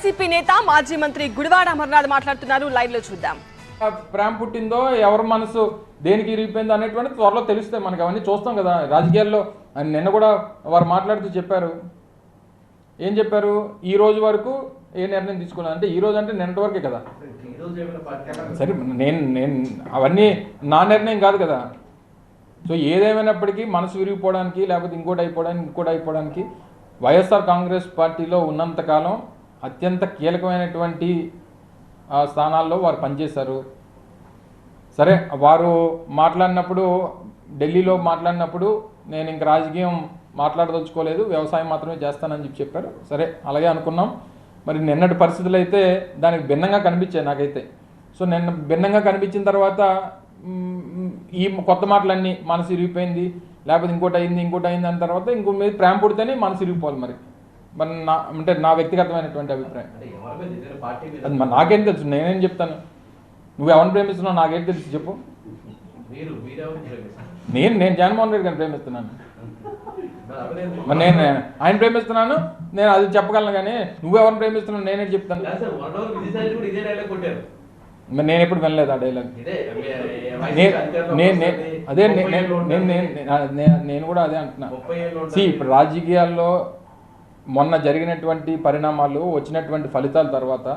CP నేత మాజీ మంత్రి గుడివాడ అమర్నాథ్ మాట్లాడుతున్నారు. లైవ్ లో చూద్దాం. ప్రేమ పుట్టిందో ఎవరి మనసు దేనికి ఇరిగిపోయిందో అనేటువంటి త్వరలో తెలుస్తాయి మనకి. అవన్నీ చూస్తాం కదా రాజకీయాల్లో. నిన్న కూడా వారు మాట్లాడుతూ చెప్పారు. ఏం చెప్పారు? ఈ రోజు వరకు ఏ నిర్ణయం తీసుకున్నాను అంటే, ఈ రోజు అంటే నిన్నటి వరకే కదా. సరే, నేను అవన్నీ నా నిర్ణయం కాదు కదా. సో ఏదేమైనప్పటికీ మనసు విరిగిపోవడానికి లేకపోతే ఇంకోటి అయిపోవడానికి వైఎస్ఆర్ కాంగ్రెస్ పార్టీలో ఉన్నంతకాలం అత్యంత కీలకమైనటువంటి స్థానాల్లో వారు పనిచేశారు. సరే, వారు మాట్లాడినప్పుడు ఢిల్లీలో మాట్లాడినప్పుడు నేను ఇంక రాజకీయం మాట్లాడదలుచుకోలేదు, వ్యవసాయం మాత్రమే చేస్తానని చెప్పారు. సరే, అలాగే అనుకున్నాం. మరి నిన్నటి పరిస్థితులు అయితే దానికి భిన్నంగా కనిపించాయి నాకైతే. సో నిన్న భిన్నంగా కనిపించిన తర్వాత ఈ కొత్త మాటలన్నీ మనసు ఇరిగిపోయింది, లేకపోతే ఇంకోటి అయింది అన్న తర్వాత ఇంకో మీద ప్రేమ పుడితేనే మనసు ఇరిగిపోవాలి. మరి అంటే నా వ్యక్తిగతమైనటువంటి అభిప్రాయం. అది మరి నాకేం తెలుసు, నేనేం చెప్తాను? నువ్వు ఎవరిని ప్రేమిస్తున్నావు నాకేం తెలుసు చెప్పు. నేను జగన్మోహన్ రెడ్డి గారిని ప్రేమిస్తున్నాను. మరి నేను ఆయన ప్రేమిస్తున్నాను, నేను అది చెప్పగలను. కానీ నువ్వెవరిని ప్రేమిస్తున్నావు నేనే చెప్తాను. మరి నేను ఎప్పుడు వినలేదు ఆ డైలాగ్. అదే నేను కూడా అదే అంటున్నా. ఇప్పుడు రాజకీయాల్లో మొన్న జరిగినటువంటి పరిణామాలు, వచ్చినటువంటి ఫలితాల తర్వాత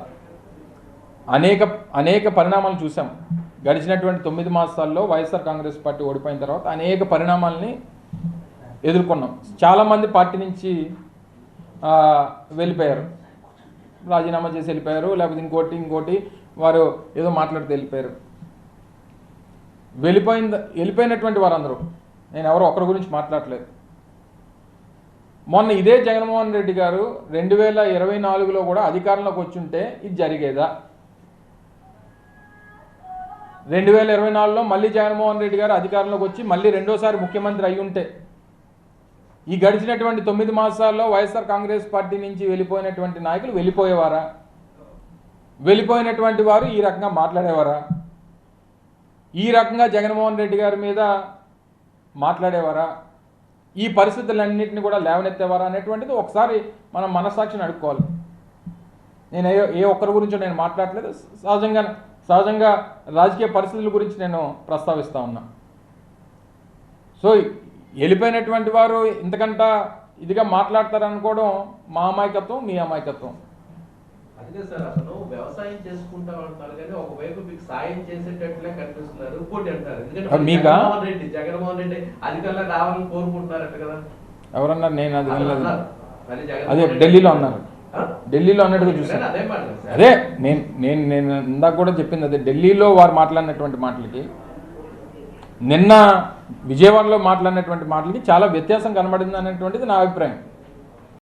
అనేక పరిణామాలు చూసాం. గడిచినటువంటి 9 మాసాల్లో వైఎస్ఆర్ కాంగ్రెస్ పార్టీ ఓడిపోయిన తర్వాత అనేక పరిణామాలని ఎదుర్కొన్నాం. చాలామంది పార్టీ నుంచి వెళ్ళిపోయారు, రాజీనామా చేసి వెళ్ళిపోయారు, లేకపోతే ఇంకోటి వారు ఏదో మాట్లాడితే వెళ్ళిపోయారు. వెళ్ళిపోయినటువంటి వారందరూ, నేను ఎవరో ఒకరి గురించి మాట్లాడలేదు. మొన్న ఇదే జగన్మోహన్ రెడ్డి గారు 2024లో కూడా అధికారంలోకి వచ్చుంటే ఇది జరిగేదా? 2024లో మళ్ళీ జగన్మోహన్ రెడ్డి గారు అధికారంలోకి వచ్చి మళ్ళీ రెండోసారి ముఖ్యమంత్రి అయి ఉంటే, ఈ గడిచినటువంటి 9 మాసాల్లో వైఎస్ఆర్ కాంగ్రెస్ పార్టీ నుంచి వెళ్ళిపోయినటువంటి నాయకులు వెళ్ళిపోయేవారా? వెళ్ళిపోయినటువంటి వారు ఈ రకంగా మాట్లాడేవారా? ఈ రకంగా జగన్మోహన్ రెడ్డి గారి మీద మాట్లాడేవారా? ఈ పరిస్థితులన్నింటినీ కూడా లేవనెత్తేవారా అనేటువంటిది ఒకసారి మనం మనస్సాక్షిని అడుక్కోవాలి. నేను ఏ ఒక్కరి గురించో నేను మాట్లాడలేదు. సహజంగా రాజకీయ పరిస్థితుల గురించి నేను ప్రస్తావిస్తూ ఉన్నా. సో వెళ్ళిపోయినటువంటి వారు ఇంతకంట ఇదిగా మాట్లాడతారనుకోవడం మా అమాయకత్వం, మీ అమాయకత్వం. అదే సార్, అసలు వ్యవసాయం చేసుకుంటా ఉంటారు కానీ ఒకవైపు మీకు సాయం చేసేటట్లే కనిపిస్తున్నారు, ఇంకోటి అంటారు. ఎందుకంటే జగన్మోహన్ రెడ్డి అధికారంలో రావాలని కోరుకుంటున్నారట కదా. ఎవరన్నారు? నేను అది వినలేదు. అదే ఢిల్లీలో అన్నారు, ఢిల్లీలో అన్నట్టుగా చూసాను. అదే నేను ఇందాక కూడా చెప్పింది అదే. ఢిల్లీలో వారు మాట్లాడినటువంటి మాటలకి నిన్న విజయవాడలో మాట్లాడినటువంటి మాటలకి చాలా వ్యత్యాసం కనబడింది అనేటువంటిది నా అభిప్రాయం.